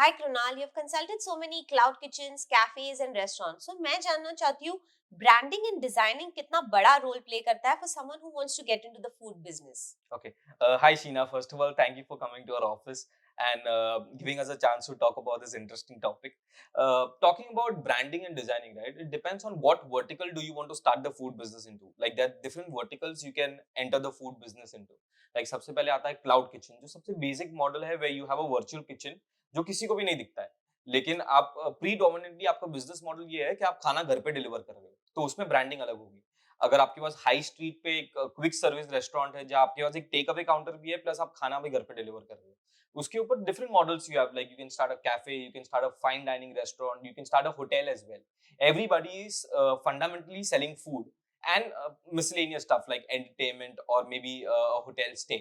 Hi Krunal, you've consulted so many cloud kitchens, cafes and restaurants. So मैं जानना चाहती हूँ branding and designing कितना बड़ा role play करता है for someone who wants to get into the food business. Okay. Hi, Sheena. First of all, thank you for coming to our office and giving us a chance to talk about this interesting topic. Talking about branding and designing, right? It depends on what vertical do you want to start the food business into. Like there are different verticals you can enter the food business into. Like सबसे पहले आता है cloud kitchen, जो सबसे basic model है where you have a virtual kitchen जो किसी को भी नहीं दिखता है. लेकिन आप predominantly आपका business model ये है कि आप खाना घर पे deliver कर रहे हो, तो उसमें branding अलग होगी. अगर आपके पास हाई स्ट्रीट पे एक क्विक सर्विस रेस्टोरेंट है जहाँ आपके पास एक टेक अवे काउंटर भी है प्लस आप खाना भी घर पे डिलीवर कर रहे हो उसके ऊपर different models you have like you can start a cafe you can start a fine dining restaurant you can start a hotel as well everybody is fundamentally selling food and miscellaneous stuff like entertainment or maybe a hotel stay.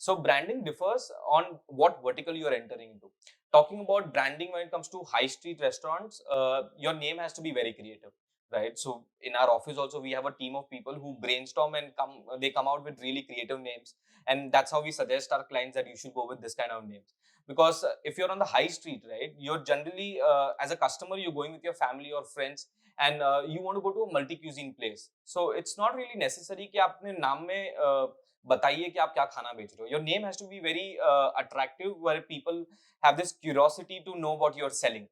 So branding differs on what vertical you are entering into. Talking about branding when it comes to high street restaurants, your name has to be very creative, right? So in our office also we have a team of people who brainstorm and they come out with really creative names, and that's how we suggest our clients that you should go with this kind of names. Because if you're on the high street, right, you're generally as a customer you're going with your family or friends and you want to go to a multi cuisine place, so it's not really necessary कि आप अपने नाम में बताइए कि आप क्या खाना बेच रहे हो. Your name has to be very attractive where people have this curiosity to know what you're selling,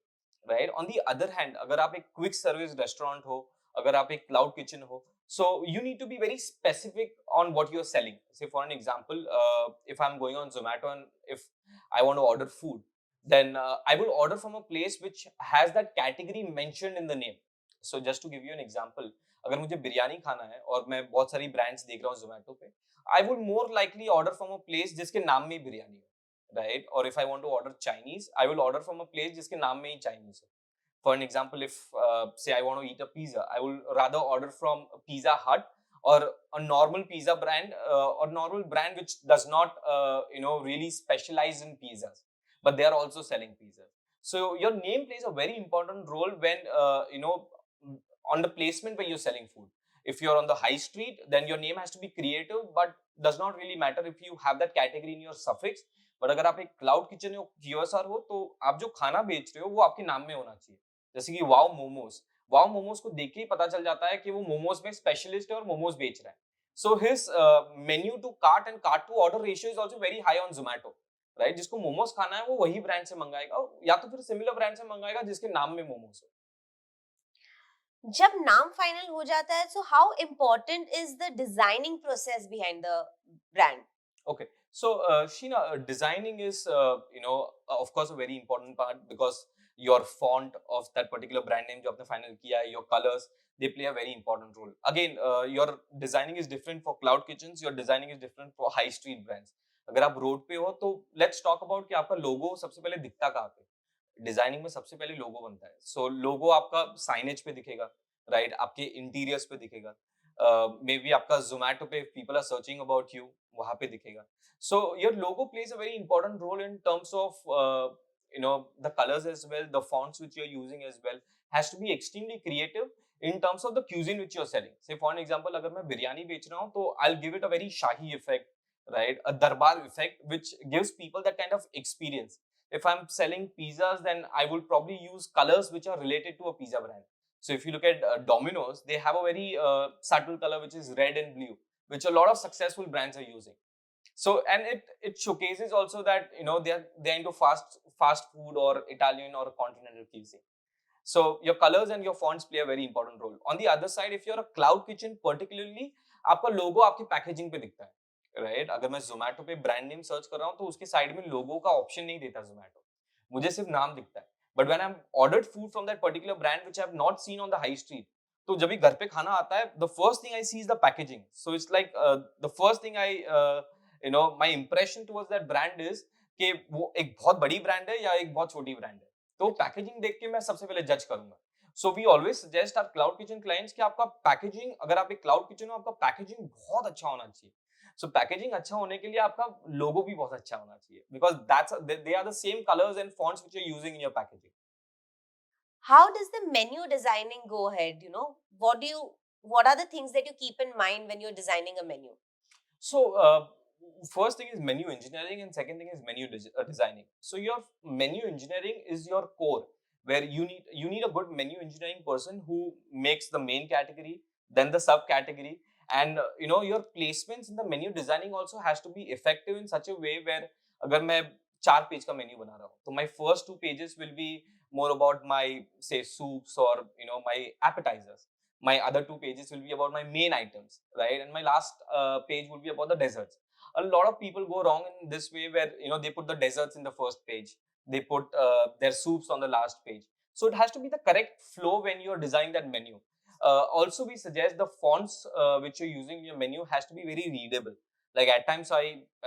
right? On the other hand, अगर आप एक quick service restaurant हो, अगर आप एक cloud kitchen हो, so you need to be very specific on what you're selling. Say for an example, if I'm going on Zomato and if I want to order food, then I will order from a place which has that category mentioned in the name. So just to give you an example, अगर मुझे बिरयानी खाना है और मैं बहुत सारी brands देख रहा हूँ जोमेटो पे, I would more likely order from a place जिसके नाम में ही बिरयानी है, राइट? और if I want to order Chinese, I will order from a place जिसके नाम में ही चाइनीज है. For an example, if say I want to eat a pizza, I will rather order from Pizza Hut or a normal pizza brand or normal brand which does not really specialize in pizzas, but they are also selling pizzas. So your name plays a very important role when on the placement where you're selling food. If you're on the high street, then your name has to be creative, but does not really matter if you have that category in your suffix. But अगर आप एक cloud kitchen हो, QSR हो, तो आप जो खाना बेच रहे हो वो आपके नाम में होना चाहिए. जैसे कि वाव मोमोज को देख के ही पता चल जाता है कि वो मोमोज में स्पेशलिस्ट है और मोमोज बेच रहा है. So his menu to cart and cart to order ratio is also very high on Zomato, right? जिसको मोमोज खाना है वो वही ब्रांड से मंगाएगा या तो फिर सिमिलर ब्रांड से मंगाएगा जिसके नाम में मोमोज हो. जब नाम final हो जाता है, so how important is the designing process behind the brand? Okay. So, Sheena, designing is, of course, a very important part because your font of that particular brand name, जो आपने final किया है, your colors, they play a very important role. Again, your designing is different for cloud kitchens, your designing is different for high street brands. अगर आप road पे हो तो let's talk about कि आपका लोगो सबसे पहले दिखता कहाँ पे. डिजाइनिंग में सबसे पहले लोगो बनता है. सो लोगो आपका साइनेज पे दिखेगा, राइट? आपके इंटीरियर्स पे दिखेगा, मे बी आपका जोमेटो पे people are searching about you, वहां पे दिखेगा. So your logo plays a very important role in terms of the colors as well, the fonts which you're using as well has to be extremely creative in terms of the cuisine which you're selling. Say for an example, अगर मैं बिरयानी बेच रहा हूँ तो I'll give it a very shahi effect, right? A darbar effect which gives people that kind of experience. If I'm selling pizzas, then I will probably use colors which are related to a pizza brand. So if you look at Domino's, they have a very subtle color which is red and blue, which a lot of successful brands are using. So and it showcases also that they're into fast food or Italian or continental cuisine. So your colors and your fonts play a very important role. On the other side, if you're a cloud kitchen particularly, आपका लोगो आपकी packaging पे दिखता है, right? अगर मैं जोमेटो पे brand name search कर रहा हूँ तो उसके साइड में लोगो का ऑप्शन नहीं देता जोमेटो, मुझे सिर्फ नाम दिखता है. But when I am ordered food from that particular brand which I have not seen on the high street, तो जब भी घर पे खाना आता है, the first thing I see is the packaging. So it's like the first thing I my impression towards that brand is कि वो एक बहुत बड़ी ब्रांड है या एक बहुत छोटी ब्रांड है. तो पैकेजिंग देख के मैं सबसे पहले जज करूंगा. So we always suggest our cloud kitchen clients कि आपका पैकेजिंग, अगर आप एक क्लाउड किचन हो, आपका पैकेजिंग बहुत अच्छा होना चाहिए. सो पैकेजिंग अच्छा होने के लिए आपका लोगो भी बहुत अच्छा होना चाहिए because that's they are the same colours and fonts which you are using in your packaging. How does the menu designing go ahead? What are the things that you keep in mind when you're designing a menu? So first thing is menu engineering, and second thing is designing. So your menu engineering is your core, where you need a good menu engineering person who makes the main category, then the subcategory, and your placements in the menu designing also has to be effective in such a way where अगर मैं 4 page का menu बना रहा हूँ तो my first 2 pages will be more about my say soups or my appetizers. My other 2 pages will be about my main items, right? And my last page will be about the desserts. A lot of people go wrong in this way where they put the desserts in the first page, they put their soups on the last page. So it has to be the correct flow when you're designing that menu. Also, we suggest the fonts which you're using in your menu has to be very readable. Like at times,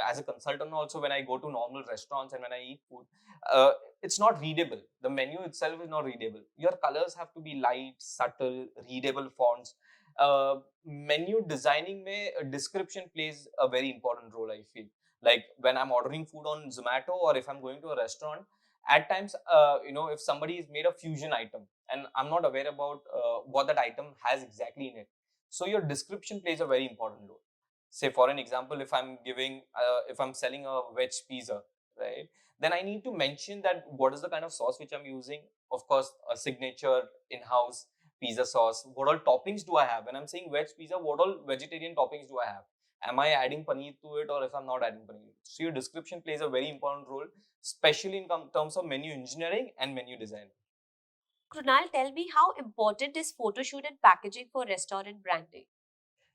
as a consultant, also when I go to normal restaurants and when I eat food, uh, it's not readable. The menu itself is not readable. Your colors have to be light, subtle, readable fonts. Menu designing में description plays a very important role, I feel. Like when I'm ordering food on Zomato or if I'm going to a restaurant, at times, if somebody has made a fusion item and I'm not aware about what that item has exactly in it, so your description plays a very important role. Say for an example, if I'm selling a veg pizza, right, then I need to mention that what is the kind of sauce which I'm using. Of course, a signature in-house pizza sauce. What all toppings do I have? When I'm saying veg pizza, what all vegetarian toppings do I have? Am I adding paneer to it, or if I'm not adding paneer? So your description plays a very important role, especially in terms of menu engineering and menu design. Krunal, tell me, how important is photo shoot and packaging for restaurant branding?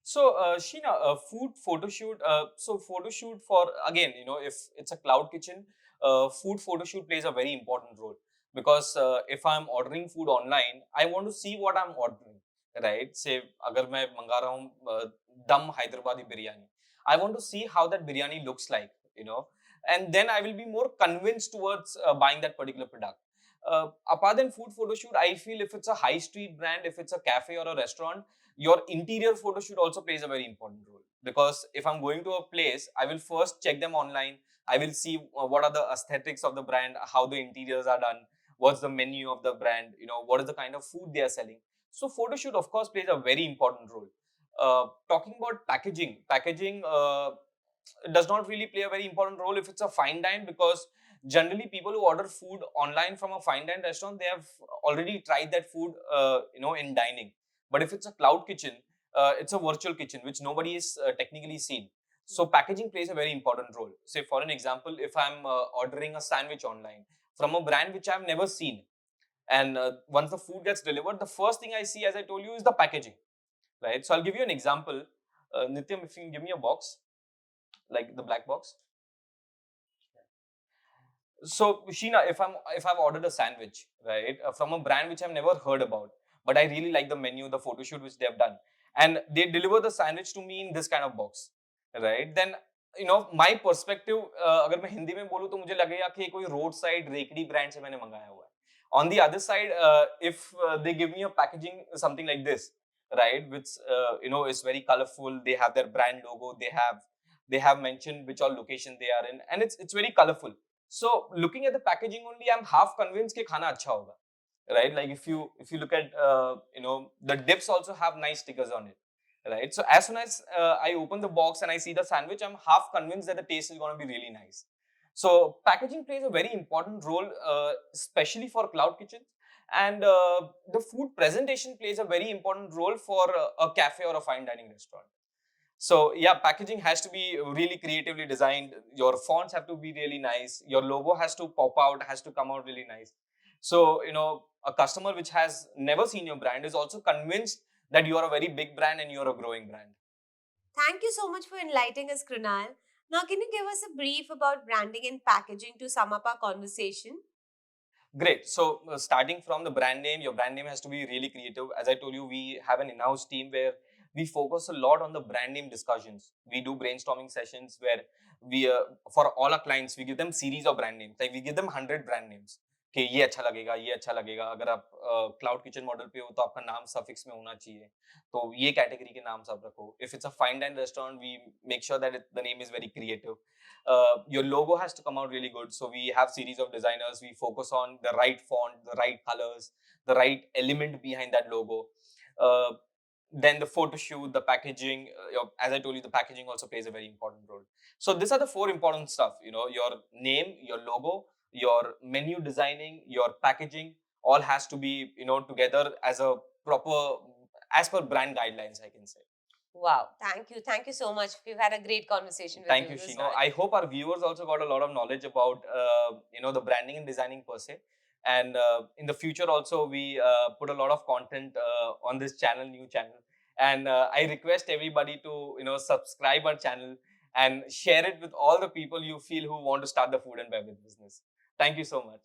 So, Sheena, food photo shoot. So, photo shoot for, again, if it's a cloud kitchen, food photo shoot plays a very important role, because if I'm ordering food online, I want to see what I'm ordering, right? Say, अगर मैं मंगा रहा हूँ dum Hyderabadi biryani, I want to see how that biryani looks like, and then I will be more convinced towards buying that particular product. Apart than food photo shoot, I feel if it's a high street brand, if it's a cafe or a restaurant, your interior photo shoot also plays a very important role, because if I'm going to a place, I will first check them online. I will see what are the aesthetics of the brand, how the interiors are done, what's the menu of the brand, what is the kind of food they are selling. So photo shoot of course plays a very important role. Talking about packaging does not really play a very important role if it's a fine dine, because generally people who order food online from a fine dine restaurant, they have already tried that food in dining. But if it's a cloud kitchen, it's a virtual kitchen which nobody is technically seen. So packaging plays a very important role. Say for an example, if I'm ordering a sandwich online from a brand which I've never seen, and once the food gets delivered, the first thing I see, as I told you, is the packaging, right? So I'll give you an example. Nityam, if you can give me a box, like the black box. So Sheena, if I've ordered a sandwich, right, from a brand which I've never heard about, but I really like the menu, the photo shoot which they have done, and they deliver the sandwich to me in this kind of box, right? Then my perspective, अगर मैं हिंदी में बोलूँ तो मुझे लगेगा कि ये कोई रोड साइड रेकड़ी ब्रांड से मैंने मंगाया हुआ है. On the other side, if they give me a packaging something like this, right, which is very colorful, they have their brand logo, they have mentioned which all location they are in, and it's very colorful. So looking at the packaging only, I'm half convinced कि खाना अच्छा होगा, right? Like if you look at the dips also have nice stickers on it, right? So as soon as I open the box and I see the sandwich, I'm half convinced that the taste is going to be really nice. So packaging plays a very important role, especially for cloud kitchens, and the food presentation plays a very important role for a cafe or a fine dining restaurant. So yeah, packaging has to be really creatively designed. Your fonts have to be really nice. Your logo has to pop out, has to come out really nice. So a customer which has never seen your brand is also convinced that you are a very big brand and you're a growing brand. Thank you so much for enlightening us, Krunal. Now, can you give us a brief about branding and packaging to sum up our conversation? Great. So starting from the brand name, your brand name has to be really creative. As I told you, we have an in-house team where we focus a lot on the brand name discussions. We do brainstorming sessions where we, for all our clients, we give them series of brand names. Like we give them 100 brand names. कि ये अच्छा लगेगा, ये अच्छा लगेगा. अगर आप cloud kitchen model पे हो तो आपका नाम सफिक्स में होना चाहिए. तो ये कैटेगरी के नाम सब रखो. If it's a fine dine restaurant, we make sure that the name is very creative. Your logo has to come out really good. So we have series of designers. We focus on the right font, the right colors, the right element behind that logo. Uh, then the photo shoot, the packaging. As I told you, the packaging also plays a very important role. So these are the four important stuff. Your name, your logo, your menu designing, your packaging, all has to be together as a proper, as per brand guidelines, I can say. Wow. Thank you so much. We've had a great conversation with you. Thank It you, was Sheena. nice. I hope our viewers also got a lot of knowledge about the branding and designing per se. And in the future also, we put a lot of content on this channel, new channel. And I request everybody to subscribe our channel and share it with all the people you feel who want to start the food and beverage business. Thank you so much.